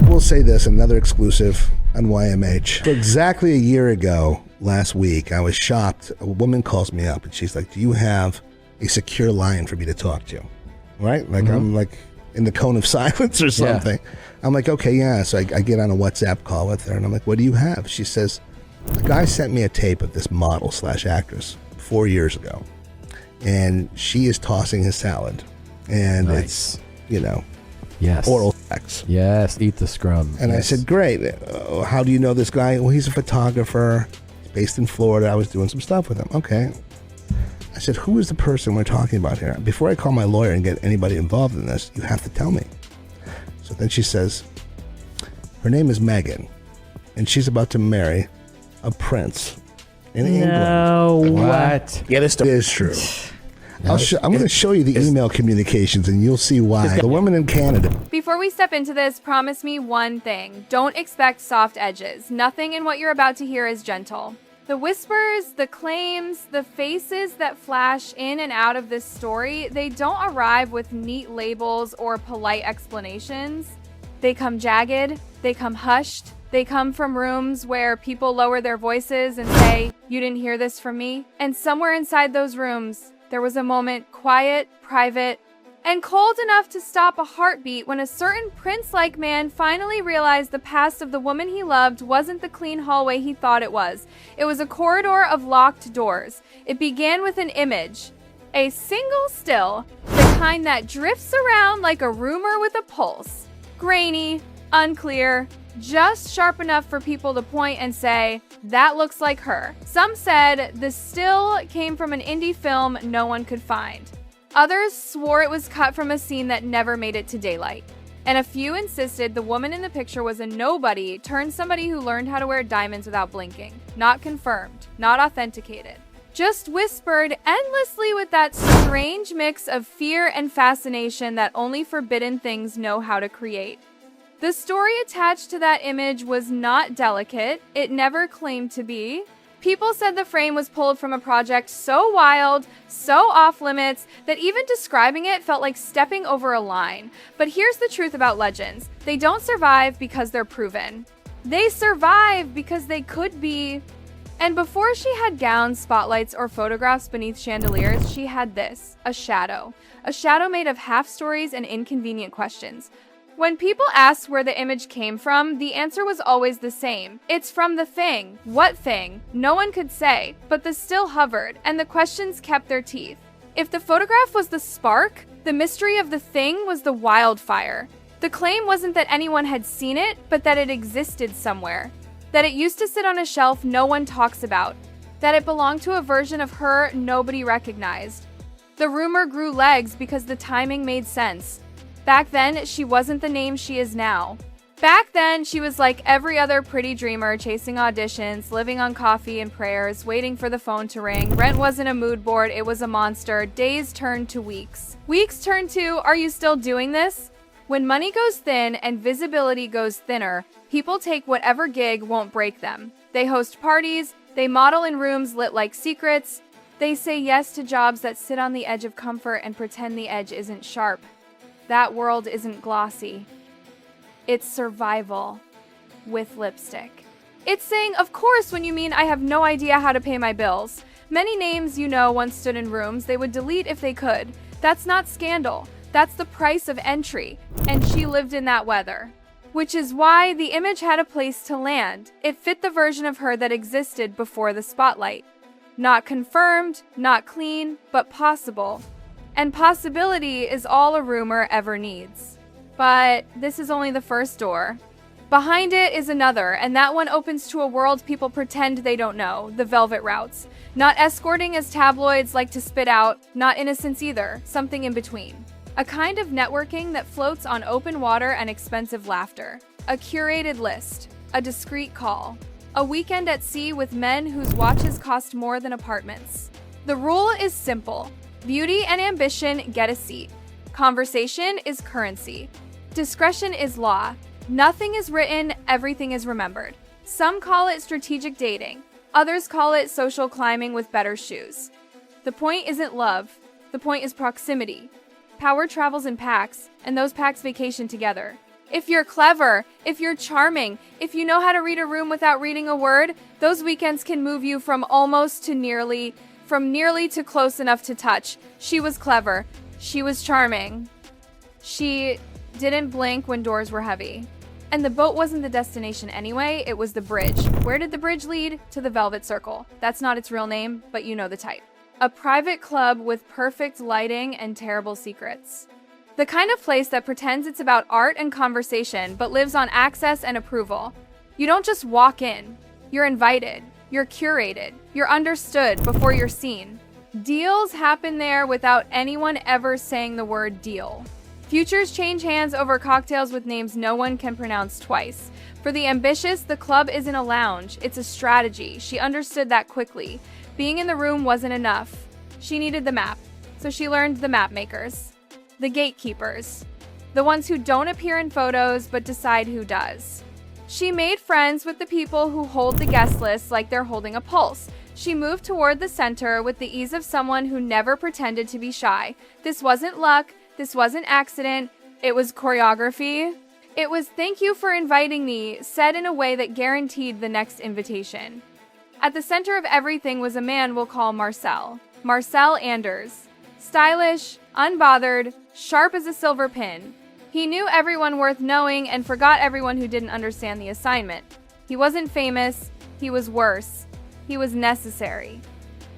We'll say this, another exclusive on YMH. So exactly a year ago, last week, I was shocked. A woman calls me up and she's like, do you have a secure line for me to talk to? Right? Like I'm like in the cone of silence or something. Yeah. I'm like, okay, yeah. So I get on a WhatsApp call with her and I'm like, what do you have? She says, a guy sent me a tape of this model / actress 4 years ago. And she is tossing his salad. And it's, oral sex. Yes, eat the scrum. And I said, great. How do you know this guy? Well, he's a photographer. He's based in Florida. I was doing some stuff with him. Okay. I said, who is the person we're talking about here? Before I call my lawyer and get anybody involved in this, you have to tell me. So then she says, her name is Meghan, and she's about to marry a prince in England. No, what? Yeah, this is true. I'm going to show you the email communications, and you'll see why. The woman in Canada. Before we step into this, promise me one thing. Don't expect soft edges. Nothing in what you're about to hear is gentle. The whispers, the claims, the faces that flash in and out of this story, they don't arrive with neat labels or polite explanations. They come jagged, they come hushed, they come from rooms where people lower their voices and say, "You didn't hear this from me?" And somewhere inside those rooms, there was a moment quiet, private, and cold enough to stop a heartbeat when a certain prince-like man finally realized the past of the woman he loved wasn't the clean hallway he thought it was. It was a corridor of locked doors. It began with an image, a single still, the kind that drifts around like a rumor with a pulse. Grainy, unclear, just sharp enough for people to point and say, that looks like her. Some said the still came from an indie film no one could find. Others swore it was cut from a scene that never made it to daylight. And a few insisted the woman in the picture was a nobody turned somebody who learned how to wear diamonds without blinking. Not confirmed, not authenticated. Just whispered endlessly with that strange mix of fear and fascination that only forbidden things know how to create. The story attached to that image was not delicate. It never claimed to be. People said the frame was pulled from a project so wild, so off limits, that even describing it felt like stepping over a line. But here's the truth about legends. They don't survive because they're proven. They survive because they could be. And before she had gowns, spotlights, or photographs beneath chandeliers, she had this, a shadow. A shadow made of half stories and inconvenient questions. When people asked where the image came from, the answer was always the same. It's from the thing. What thing? No one could say, but the still hovered, and the questions kept their teeth. If the photograph was the spark, the mystery of the thing was the wildfire. The claim wasn't that anyone had seen it, but that it existed somewhere. That it used to sit on a shelf no one talks about. That it belonged to a version of her nobody recognized. The rumor grew legs because the timing made sense. Back then, she wasn't the name she is now. Back then, she was like every other pretty dreamer, chasing auditions, living on coffee and prayers, waiting for the phone to ring. Rent wasn't a mood board, it was a monster. Days turned to weeks. Weeks turned to, are you still doing this? When money goes thin and visibility goes thinner, people take whatever gig won't break them. They host parties, they model in rooms lit like secrets, they say yes to jobs that sit on the edge of comfort and pretend the edge isn't sharp. That world isn't glossy. It's survival with lipstick. It's saying, of course, when you mean I have no idea how to pay my bills. Many names you know once stood in rooms they would delete if they could. That's not scandal. That's the price of entry. And she lived in that weather. Which is why the image had a place to land. It fit the version of her that existed before the spotlight. Not confirmed, not clean, but possible. And possibility is all a rumor ever needs. But this is only the first door. Behind it is another, and that one opens to a world people pretend they don't know, the velvet routes. Not escorting as tabloids like to spit out, not innocence either, something in between. A kind of networking that floats on open water and expensive laughter. A curated list. A discreet call. A weekend at sea with men whose watches cost more than apartments. The rule is simple. Beauty and ambition get a seat. Conversation is currency. Discretion is law. Nothing is written, everything is remembered. Some call it strategic dating. Others call it social climbing with better shoes. The point isn't love. The point is proximity. Power travels in packs, and those packs vacation together. If you're clever, if you're charming, if you know how to read a room without reading a word, those weekends can move you from almost to nearly, from nearly to close enough to touch. She was clever. She was charming. She didn't blink when doors were heavy. And the boat wasn't the destination anyway, it was the bridge. Where did the bridge lead? To the Velvet Circle. That's not its real name, but you know the type. A private club with perfect lighting and terrible secrets. The kind of place that pretends it's about art and conversation, but lives on access and approval. You don't just walk in. You're invited. You're curated. You're understood before you're seen. Deals happen there without anyone ever saying the word deal. Futures change hands over cocktails with names no one can pronounce twice. For the ambitious, the club isn't a lounge. It's a strategy. She understood that quickly. Being in the room wasn't enough. She needed the map. So she learned the map makers. The gatekeepers, the ones who don't appear in photos but decide who does. She made friends with the people who hold the guest list like they're holding a pulse. She moved toward the center with the ease of someone who never pretended to be shy. This wasn't luck, this wasn't accident, it was choreography. It was "thank you for inviting me," said in a way that guaranteed the next invitation. At the center of everything was a man we'll call Marcel. Marcel Anders. Stylish, unbothered, sharp as a silver pin. He knew everyone worth knowing and forgot everyone who didn't understand the assignment. He wasn't famous, he was worse. He was necessary.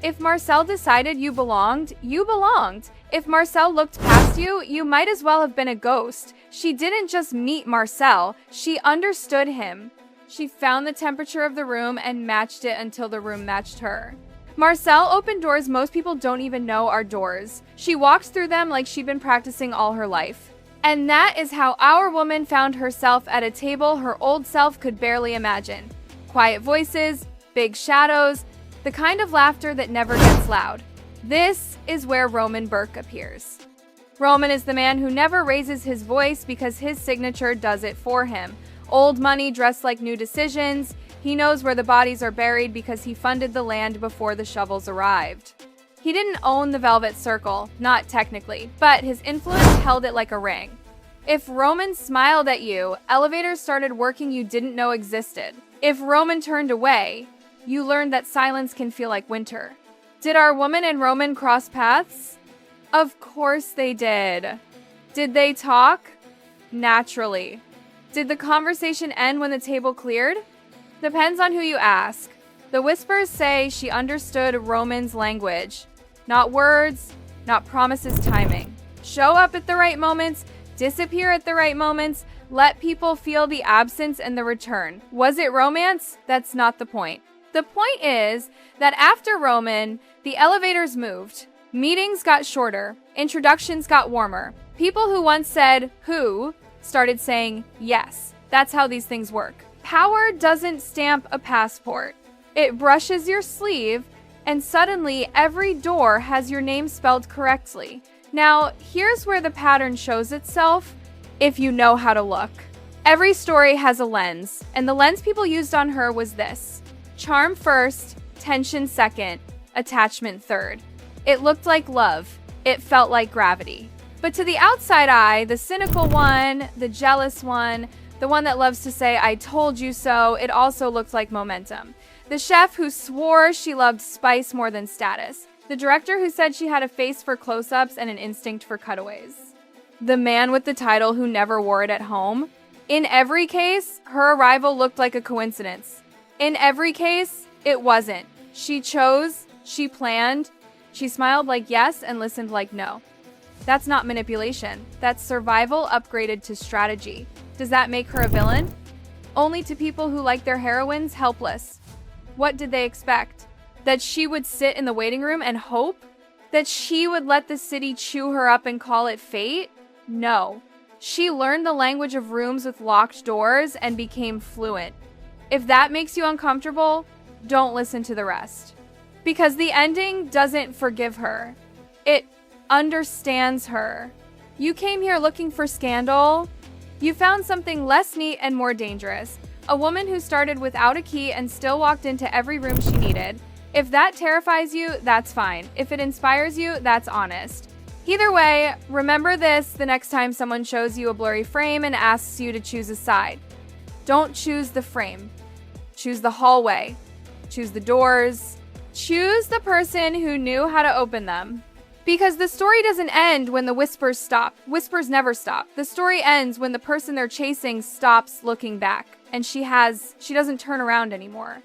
If Marcel decided you belonged, you belonged. If Marcel looked past you, you might as well have been a ghost. She didn't just meet Marcel, she understood him. She found the temperature of the room and matched it until the room matched her. Marcel opened doors most people don't even know are doors. She walked through them like she'd been practicing all her life. And that is how our woman found herself at a table her old self could barely imagine. Quiet voices, big shadows, the kind of laughter that never gets loud. This is where Roman Burke appears. Roman is the man who never raises his voice because his signature does it for him. Old money dressed like new decisions. He knows where the bodies are buried because he funded the land before the shovels arrived. He didn't own the Velvet Circle, not technically, but his influence held it like a ring. If Roman smiled at you, elevators started working you didn't know existed. If Roman turned away, you learned that silence can feel like winter. Did our woman and Roman cross paths? Of course they did. Did they talk? Naturally. Did the conversation end when the table cleared? Depends on who you ask. The whispers say she understood Roman's language. Not words, not promises, timing. Show up at the right moments, disappear at the right moments, let people feel the absence and the return. Was it romance? That's not the point. The point is that after Roman, the elevators moved. Meetings got shorter. Introductions got warmer. People who once said who started saying yes. That's how these things work. Power doesn't stamp a passport. It brushes your sleeve, and suddenly every door has your name spelled correctly. Now, here's where the pattern shows itself if you know how to look. Every story has a lens, and the lens people used on her was this: charm first, tension second, attachment third. It looked like love. It felt like gravity. But to the outside eye, the cynical one, the jealous one, the one that loves to say, "I told you so," it also looked like momentum. The chef who swore she loved spice more than status. The director who said she had a face for close-ups and an instinct for cutaways. The man with the title who never wore it at home. In every case, her arrival looked like a coincidence. In every case, it wasn't. She chose, she planned, she smiled like yes and listened like no. That's not manipulation. That's survival upgraded to strategy. Does that make her a villain? Only to people who like their heroines helpless. What did they expect? That she would sit in the waiting room and hope? That she would let the city chew her up and call it fate? No. She learned the language of rooms with locked doors and became fluent. If that makes you uncomfortable, don't listen to the rest. Because the ending doesn't forgive her. It understands her. You came here looking for scandal. You found something less neat and more dangerous. A woman who started without a key and still walked into every room she needed. If that terrifies you, that's fine. If it inspires you, that's honest. Either way, remember this the next time someone shows you a blurry frame and asks you to choose a side. Don't choose the frame. Choose the hallway. Choose the doors. Choose the person who knew how to open them. Because the story doesn't end when the whispers stop. Whispers never stop. The story ends when the person they're chasing stops looking back and she doesn't turn around anymore.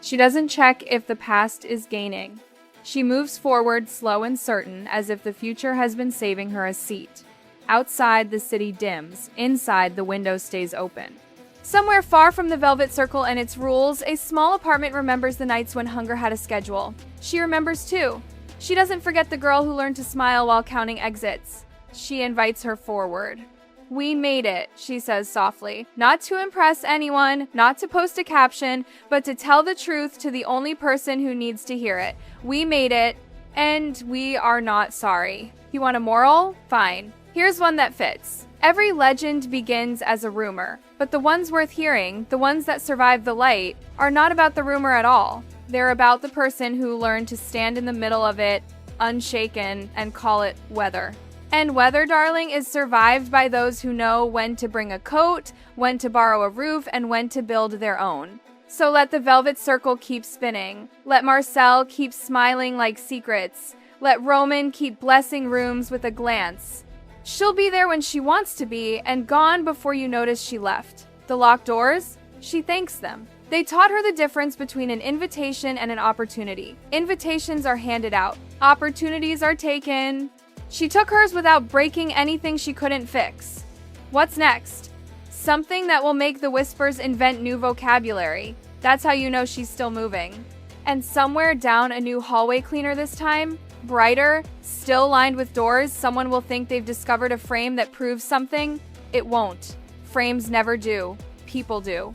She doesn't check if the past is gaining. She moves forward slow and certain as if the future has been saving her a seat. Outside, the city dims. Inside, the window stays open. Somewhere far from the Velvet Circle and its rules, a small apartment remembers the nights when hunger had a schedule. She remembers too. She doesn't forget the girl who learned to smile while counting exits. She invites her forward. "We made it," she says softly. Not to impress anyone, not to post a caption, but to tell the truth to the only person who needs to hear it. We made it, and we are not sorry. You want a moral? Fine. Here's one that fits. Every legend begins as a rumor, but the ones worth hearing, the ones that survive the light, are not about the rumor at all. They're about the person who learned to stand in the middle of it, unshaken, and call it weather. And weather, darling, is survived by those who know when to bring a coat, when to borrow a roof, and when to build their own. So let the Velvet Circle keep spinning. Let Marcel keep smiling like secrets. Let Roman keep blessing rooms with a glance. She'll be there when she wants to be, and gone before you notice she left. The locked doors? She thanks them. They taught her the difference between an invitation and an opportunity. Invitations are handed out. Opportunities are taken. She took hers without breaking anything she couldn't fix. What's next? Something that will make the whispers invent new vocabulary. That's how you know she's still moving. And somewhere down a new hallway cleaner this time, brighter, still lined with doors, someone will think they've discovered a frame that proves something. It won't. Frames never do. People do.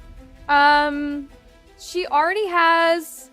She already has